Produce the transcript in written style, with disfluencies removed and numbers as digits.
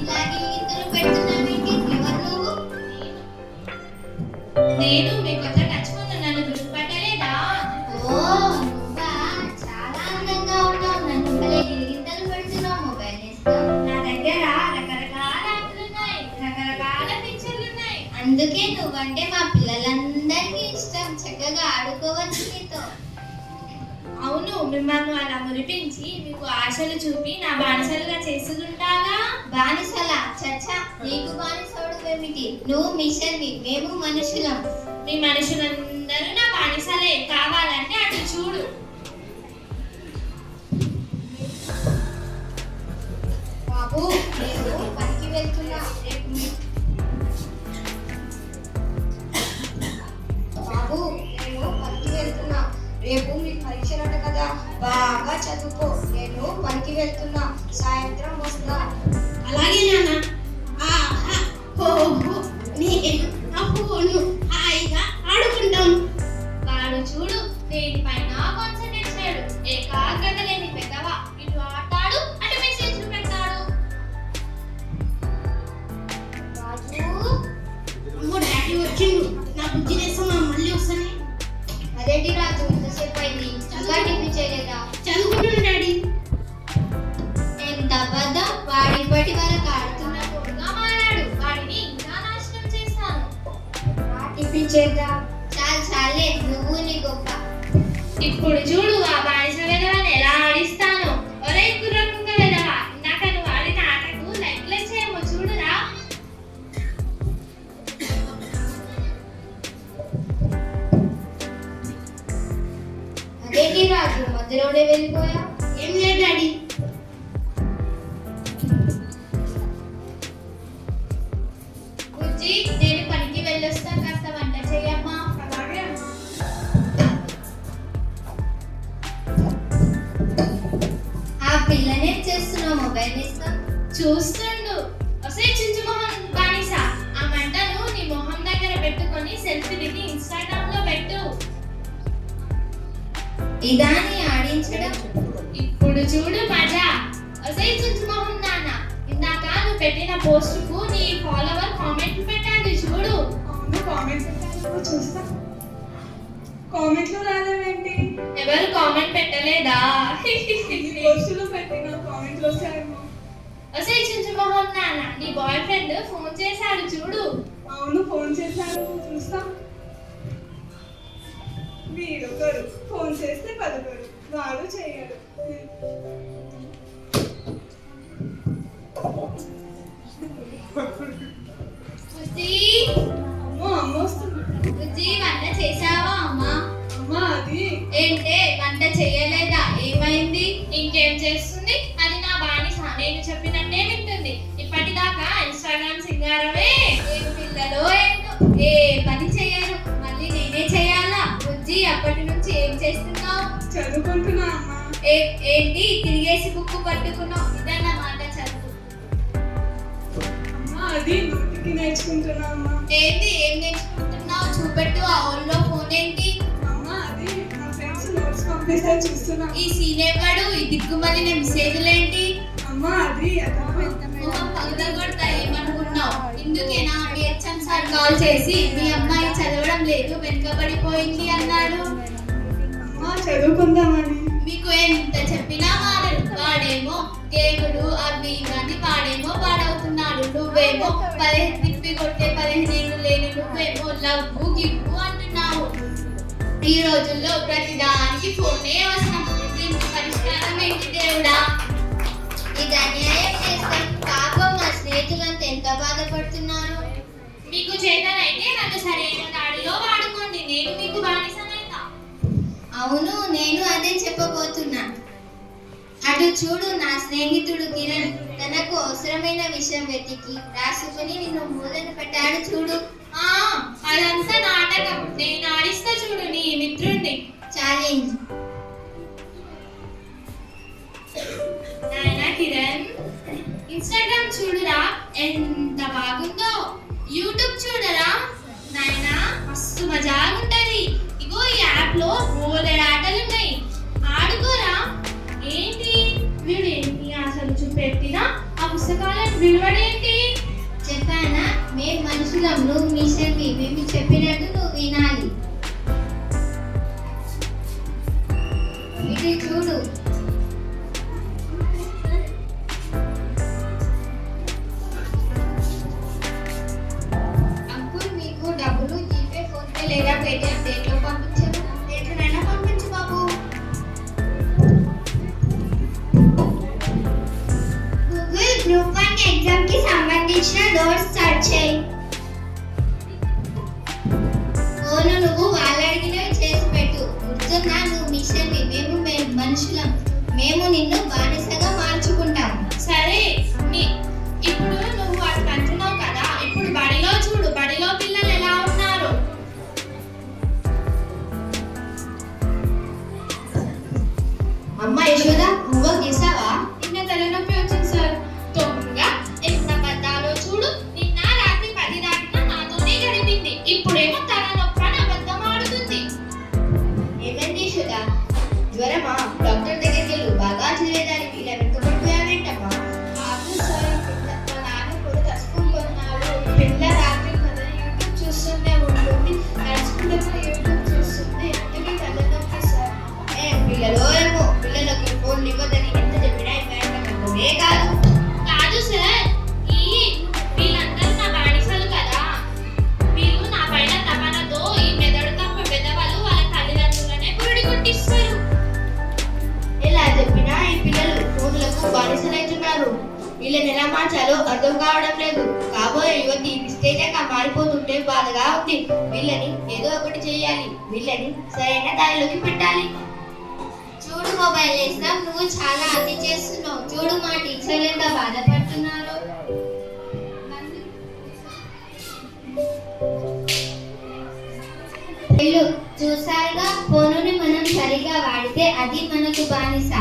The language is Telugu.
ఇలాగే గింతలు పెడుతున్నావేంటి? ఎవరు నువ్వు? నేను మీ కొత్త టచ్ ఫోన్ నన్ను గుర్తుపట్టలేదా? ఓ నువ్వా? చాలా అందంగా ఉన్నావు. నన్ను భలే గింతలు పెడుతున్నావు. మొబైల్ ఇస్తావు. నా దగ్గర రకరకాల యాప్లు ఉన్నాయి, రకరకాల ఫీచర్లు ఉన్నాయి. అందుకే నువ్వంటే మా పిల్లలందరికీ ఇష్టం. చక్కగా ఆడుకోవచ్చు నీతో. అవును, మిమ్మల్ని అలా మురిపించి మీకు ఆశలు చూపి నా బానిసలుగా చేసుకుంటాగా. బానిసలా? చచ్చా, నీకు బానిసోడు ఏమిటి? నువ్వు మిషన్వి, మేము మనుషులం. మీ మనుషులందరూ నా బానిసలే. కావాలంటే అటు చూడు. బాబు, నేను పనికి వెళ్తున్నా. బాబు, నేను పనికి వెళ్తున్నా. రేపు మీ పరీక్షలట కదా, బాగా చదువుకో. నేను పనికి వెళ్తున్నా, సాయంత్రం వస్తా. అలాగే నాన్న. నేను నా ఫోను హాయిగా ఆడుకుంటాం. వాడు చూడు, దేనిపైన కాన్సన్ట్రేట్ చేయడు. ఏకాగ్రత లేని పెద్దవా. ఇటు ఆటాడు, అటు మెసేజ్లు పెడతాడు. రాజు, అమ్మో డాడీ వచ్చిండు. నా బుజ్జి చేస్తున్నా, మళ్ళీ వస్తానే. అదేంటి రాజు, ఇంతసేపు అయింది, ఇంకా టిఫిన్ చేయలేదా? చదువుకుంటున్నా డాడీ. ఎంత అబద్ధం! వాడు ఇప్పటి వరకు ఆడుతున్నా. తోడుగా మారాడు. వాడిని ఇంకా నాశనం చేస్తాను. టిఫిన్ చేద్దాం. చాలే, నువ్వు నీ గొప్ప. ఇప్పుడు చూడు, ఆ బానిస వెధవని ఎలా ఆడిస్తాను. ఒరే కుర్రకుంగ వెధవ, ఇందాక నువ్వు ఆడిన ఆటకు లైక్లే చేయము చూడురా. అదేంటి రాజు, మధ్యలోనే వెళ్ళిపోయా? ఏం లేదు డాడీ. బుజ్జి, నేను పనికి వెళ్ళొస్తా, కాస్త వంట చెయ్యమ్మా. అలాగే ఆ పిల్లనేం చేస్తున్నావు? మొబైల్ ఇస్తా. చూస్తుండు. ఒసే చుంచుమోహన్ బానిస, ఆ మంటను నీ మొహం దగ్గర పెట్టుకొని సెల్ఫీ దిగి ఇన్స్టాగ్రామ్ లో పెట్టు. ఇదాన్ని ఆడించడం. ఇప్పుడు చూడు మజా. ఒసే చుంచుమోహన్ నాన్న, ఇందాక నువ్వు పెట్టిన పోస్ట్ కు నీ ఫాలోవర్ కామెంట్ పెట్టాడు చూడు. అవును, కామెంట్ పెట్టాను, చూస్తా. కామెంట్లు రాలేవేంటి? ఎవరు కామెంట్ పెట్టలేదా? పోస్టులు పెట్టిన కామెంట్లు వచ్చాయేమో. ఒసే చుంచుమోహన్ నాన్న, నీ బాయ్ ఫ్రెండ్ ఫోన్ చేశాడు చూడు. అవును, ఫోన్ చేశారు, చూస్తా. వీడొకరు ఫోన్ చేస్తే పలుకరు, వాడు చేయడు. బుజ్జి, అమ్మ వస్తుంది. బుజ్జి, వంట చేశావా అమ్మా? అమ్మ అది ఏంటే, వంట చేయలేదా? ఏమైంది? ఇంకేం చేస్తుంది? అది నా బానిస, నేను చెప్పినట్టే వింటుంది. ఇప్పటిదాకా ఇన్స్టాగ్రామ్ సింగారమే. ఏం పిల్లలో ఏంటో, ఏ పని చేయరు. మళ్ళీ నేనే చేయాలా? బుజ్జి, అప్పటి నుంచి ఏం చేస్తున్నావు? చదువుకుంటున్నా అమ్మ. ఏంటి తిరిగేసి బుక్ పట్టుకున్నావు? ఇదన్నమాట చదువు. అమ్మ అది నోటికి నేర్చుకుంటున్నా అమ్మ. ఏంటి, ఏం నేర్చుకుంటున్నావు? చూపెట్టు. ఆ ఊళ్ళో ఫోన్ ఏంటి? అమ్మ అది నా ఫ్రెండ్స్ నోట్స్ పంపిస్తే చూస్తున్నా. ఈ సీన్ ఎవ్వడు? ఈ దిక్కుమలిన మెసేజ్లేంటి? అమ్మ అది మొహం పగలగొడతా. ఏమనుకున్నావు? ఇందుకేనా మీ హెచ్ఎం సార్ కాల్ చేసి మీ అమ్మాయి చదవడం లేదు, వెనుకబడిపోయింది అన్నాడు. అమ్మ చదువుకుందామని. మీకు ఎంత చెప్పినా మారడు. వాడేమో గేములు అవి ఇవన్నీ, వాడేమో పాడవుతున్నాడు. నువ్వేమో తిప్పి కొట్టే 15 ఏళ్ళు లేని నువ్వేమో లవ్వు గివ్వు అంటున్నావు. ఈ రోజుల్లో ప్రతిదానికి ఫోనే అవసరం. దీనికి పరిష్కారం ఏంటి దేవుడా? ఇది అన్యాయం చేస్తాం. పాపం, మా స్నేహితులంతా ఎంత బాధపడుతున్నారు. మీకు చేతనైతే నన్ను సరైన దాడిలో వాడుకోండి. నేను మీకు బానిసనైతా. అవును, నేను అదే చెప్పబోతున్నా. అటు చూడు, నా స్నేహితుడు కిరణ్ తనకు అవసరమైన విషయం వెతికి రాసుకుని నిన్ను మూలను పెట్టాడు చూడు. అదంతా నాటకం. నేను ఆడిస్తా చూడు నీ మిత్రుణ్ణి. ఛాలెంజ్. నాయనా కిరణ్, ఇన్స్టాగ్రామ్ చూడురా, ఎంత బాగుందో. యూట్యూబ్ చూడరా నాయనా, మస్తు మజాగుంటది. ఇగో ఈ యాప్ లో బోలెడు ఆటలున్నాయి, ఆడుకోరా. ఏంటి వీడు ఎన్ని ఆశలు చూపెట్టినా ఆ పుస్తకాలను నిలబడేంటి? చెప్పానా మేము మనుషులం, నువ్వు మిషన్వి. మేము చెప్పినట్టు నువ్వు వినాలి. ఇది చూడు. అంకుల్ మీకు డబ్బులు జీపే, ఫోన్పే లేదా పేటిఎం దేంట్లో పంపించను? దేంట్లోనైనా పంపించు బాబు. గూగుల్ గ్రూప్ 1 ఎగ్జామ్ కి సంబంధించిన నోట్స్ సెర్చ్ చేయి. ఫోన్ నువ్వు వాళ్ళు అడిగినవి చేసి పెట్టు. గుర్తున్నా నువ్వు మిషన్వి, మేము మనుషులం. మేము నిన్ను బానిసగా మార్చుకుంటాం. సరే, ఇప్పుడు నువ్వు అట్లా అంటున్నావు కదా, ఇప్పుడు బడిలో చూడు, బడిలో పిల్లలు ఎలా ఉన్నారు. అమ్మ యశోద, హోంవర్క్ చేసావా? నిన్న తలనొప్పి వచ్చింది సార్. తొందరగా ఎంత అబద్ధాలో చూడు. నిన్న రాత్రి 10 దాటినా నాతోనే గడిపింది. ఇప్పుడేమో తలనొప్పి అని అబద్ధం ఆడుతుంది. ఏమైంది యశోద? జ్వరమా? డాక్టర్ దగ్గరికి వెళ్ళు. బాగా చదివేదానికి ఇలా వెనుకబడిపోయావేంటమ్మా? కాదు సార్, మా నాన్న కూడా తసుకుంటున్నాడు. పిల్ల రాత్రి కదా యూట్యూబ్ చూస్తూనే ఉంటుంది, నడుచుకుంటూ యూట్యూబ్ చూస్తుంది. అందుకే తలనొప్పి సార్. పిల్లలు ఏమో, పిల్లలకు ఫోన్లు ఇవ్వదని ఎంత చెప్పినా ఇవ్వే కాదు. కాదు సార్, వీళ్ళందరూ నా బానిసలు కదా. వీళ్ళు నా పైన తపనతో ఈ మెదడు తప్ప పెద్దవాళ్ళు వాళ్ళ తల్లిదండ్రులనే పురుడి కొట్టిస్తారు. ఎలా చెప్పినా ఈ పిల్లలు ఫోన్లకు బానిసలైతున్నారు. వీళ్ళని ఎలా మార్చాలో అర్థం కావడం లేదు. కాబోయే యువతి నిస్తేజంగా మారిపోతుంటే బాధగా ఉంది. వీళ్ళని ఏదో ఒకటి చేయాలి. వీళ్ళని సరైన దారిలోకి పెట్టాలి. చూడు మొబైల్ వేస్తాం, నువ్వు చాలా అతి చేస్తున్నావు. చూడు మా టీచర్ ఎంత బాధపడుతున్నారు. చూసారుగా, ఫోనుని మనం సరిగా వాడితే అది మనకు బానిస.